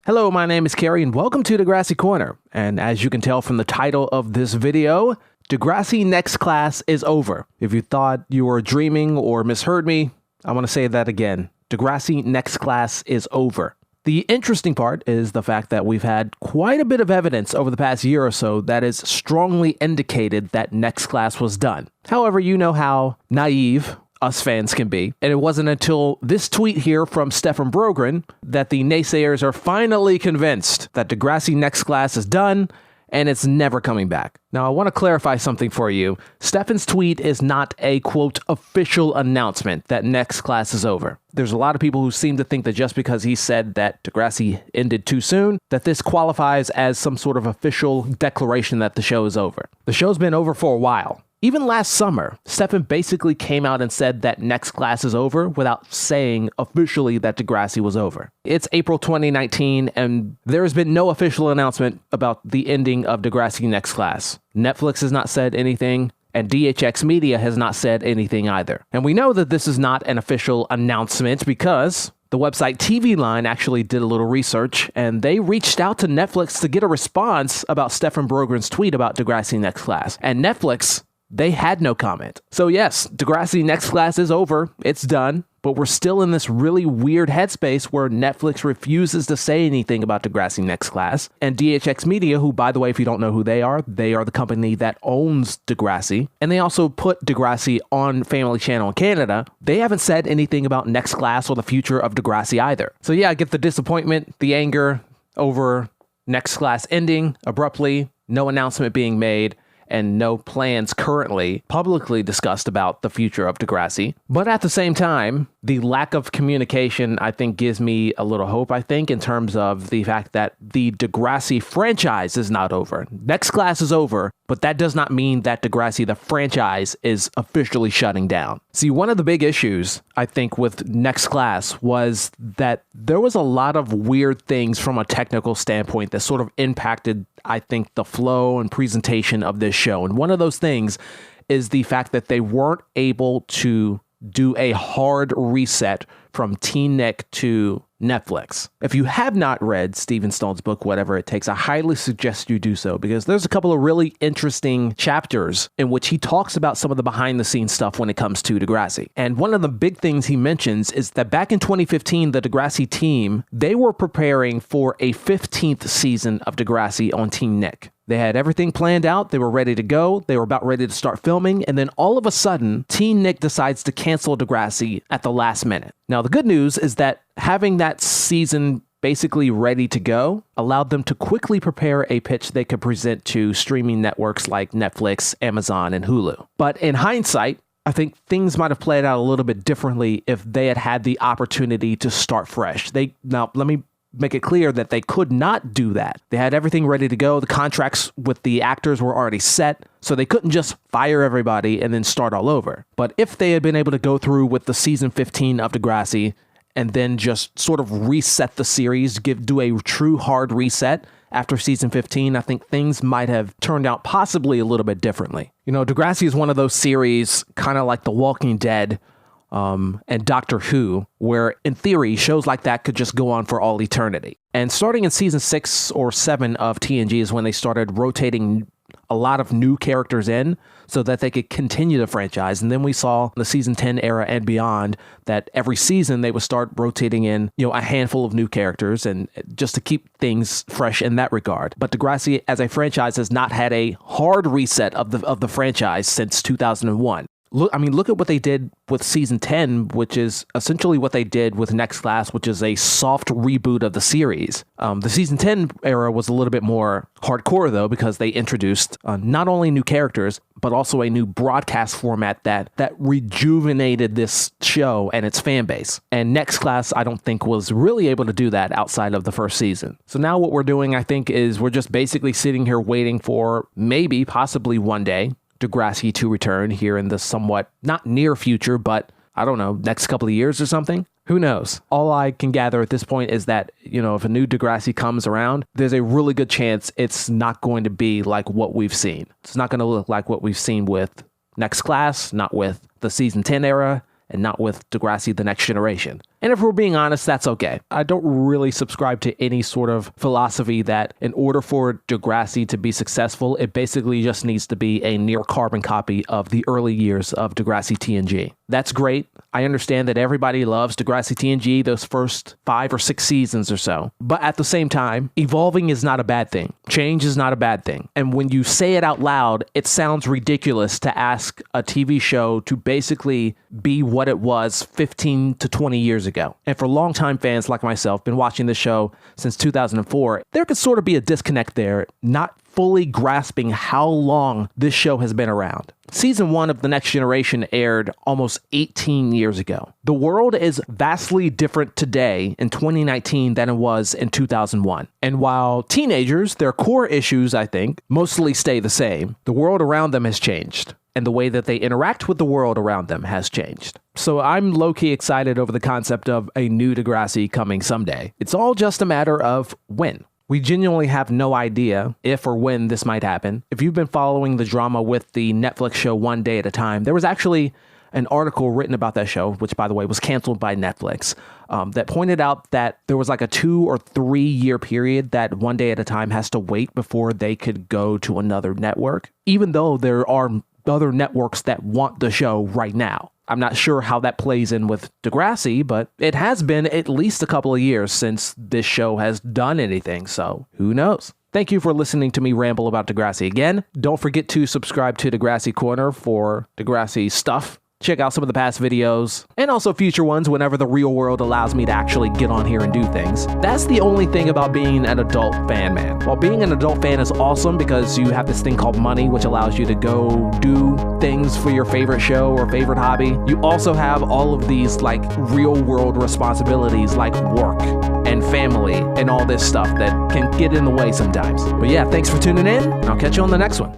Hello, my name is Carrie and welcome to Degrassi Corner. And as you can tell from the title of this video, Degrassi Next Class is over. If you thought you were dreaming or misheard me, I want to say that again. Degrassi Next Class is over. The interesting part is the fact that we've had quite a bit of evidence over the past year or so that has strongly indicated that Next Class was done. However, you know how naive us fans can be. And it wasn't until this tweet here from Stefan Brogren that the naysayers are finally convinced that Degrassi Next Class is done and it's never coming back. Now, I want to clarify something for you. Stefan's tweet is not a, quote, official announcement that Next Class is over. There's a lot of people who seem to think that just because he said that Degrassi ended too soon, that this qualifies as some sort of official declaration that the show is over. The show's been over for a while. Even last summer, Stefan basically came out and said that Next Class is over without saying officially that Degrassi was over. It's April 2019, and there has been no official announcement about the ending of Degrassi Next Class. Netflix has not said anything, and DHX Media has not said anything either. And we know that this is not an official announcement because the website TV Line actually did a little research, and they reached out to Netflix to get a response about Stefan Brogren's tweet about Degrassi Next Class. And Netflix, they had no comment. So yes, Degrassi Next Class is over. It's done. But we're still in this really weird headspace where Netflix refuses to say anything about Degrassi Next Class. And DHX Media, who, by the way, if you don't know who they are the company that owns Degrassi. And they also put Degrassi on Family Channel in Canada. They haven't said anything about Next Class or the future of Degrassi either. So yeah, I get the disappointment, the anger over Next Class ending abruptly, no announcement being made, and no plans currently publicly discussed about the future of Degrassi. But at the same time, the lack of communication, I think, gives me a little hope, in terms of the fact that the Degrassi franchise is not over. Next Class is over, but that does not mean that Degrassi, the franchise, is officially shutting down. See, one of the big issues, I think, with Next Class was that there was a lot of weird things from a technical standpoint that sort of impacted, I think, the flow and presentation of this show. And one of those things is the fact that they weren't able to do a hard reset from Teen Nick to Netflix. If you have not read Steven Stone's book, Whatever It Takes, I highly suggest you do so, because there's a couple of really interesting chapters in which he talks about some of the behind the scenes stuff when it comes to Degrassi. And one of the big things he mentions is that back in 2015, the Degrassi team, they were preparing for a 15th season of Degrassi on Teen Nick. They had everything planned out. They were ready to go. They were about ready to start filming. And then all of a sudden, Teen Nick decides to cancel Degrassi at the last minute. Now, the good news is that having that season basically ready to go allowed them to quickly prepare a pitch they could present to streaming networks like Netflix, Amazon, and Hulu. But in hindsight, I think things might have played out a little bit differently if they had had the opportunity to start fresh. Now, let me make it clear that they could not do that. They had everything ready to go. The contracts with the actors were already set, so they couldn't just fire everybody and then start all over. But if they had been able to go through with the season 15 of Degrassi and then just sort of reset the series, do a true hard reset after season 15, I think things might have turned out possibly a little bit differently. You know, Degrassi is one of those series, kind of like The Walking Dead, and Doctor Who, where in theory shows like that could just go on for all eternity. And starting in season 6 or 7 of TNG is when they started rotating a lot of new characters in so that they could continue the franchise. And then we saw the season 10 era and beyond that every season they would start rotating in, a handful of new characters, and just to keep things fresh in that regard. But Degrassi as a franchise has not had a hard reset of the franchise since 2001. Look at what they did with season 10, which is essentially what they did with Next Class, which is a soft reboot of the series. The season 10 era was a little bit more hardcore, though, because they introduced not only new characters, but also a new broadcast format that rejuvenated this show and its fan base. And Next Class, I don't think, was really able to do that outside of the first season. So now what we're doing, I think, is we're just basically sitting here waiting for possibly one day, Degrassi to return here in the somewhat not near future, but I don't know, next couple of years or something. Who knows? All I can gather at this point is that, if a new Degrassi comes around, there's a really good chance it's not going to be like what we've seen. It's not going to look like what we've seen with Next Class, not with the season 10 era, and not with Degrassi The Next Generation. And if we're being honest, that's okay. I don't really subscribe to any sort of philosophy that in order for Degrassi to be successful, it basically just needs to be a near carbon copy of the early years of Degrassi TNG. That's great. I understand that everybody loves Degrassi TNG, those first 5 or 6 seasons or so. But at the same time, evolving is not a bad thing. Change is not a bad thing. And when you say it out loud, it sounds ridiculous to ask a TV show to basically be what it was 15 to 20 years ago. And for longtime fans like myself, been watching this show since 2004, there could sort of be a disconnect there, not fully grasping how long this show has been around. Season 1 of The Next Generation aired almost 18 years ago. The world is vastly different today in 2019 than it was in 2001. And while teenagers, their core issues, I think, mostly stay the same, the world around them has changed. And the way that they interact with the world around them has changed. So I'm low-key excited over the concept of a new Degrassi coming someday. It's all just a matter of when. We genuinely have no idea if or when this might happen. If you've been following the drama with the Netflix show One Day at a Time, there was actually an article written about that show, which, by the way, was canceled by Netflix, that pointed out that there was like a 2 or 3 year period that One Day at a Time has to wait before they could go to another network, even though there are other networks that want the show right now. I'm not sure how that plays in with Degrassi, but it has been at least a couple of years since this show has done anything, so who knows? Thank you for listening to me ramble about Degrassi again. Don't forget to subscribe to Degrassi Corner for Degrassi stuff. Check out some of the past videos, and also future ones whenever the real world allows me to actually get on here and do things. That's the only thing about being an adult fan, man. While being an adult fan is awesome because you have this thing called money, which allows you to go do things for your favorite show or favorite hobby, you also have all of these like real world responsibilities like work and family and all this stuff that can get in the way sometimes. But yeah, thanks for tuning in, and I'll catch you on the next one.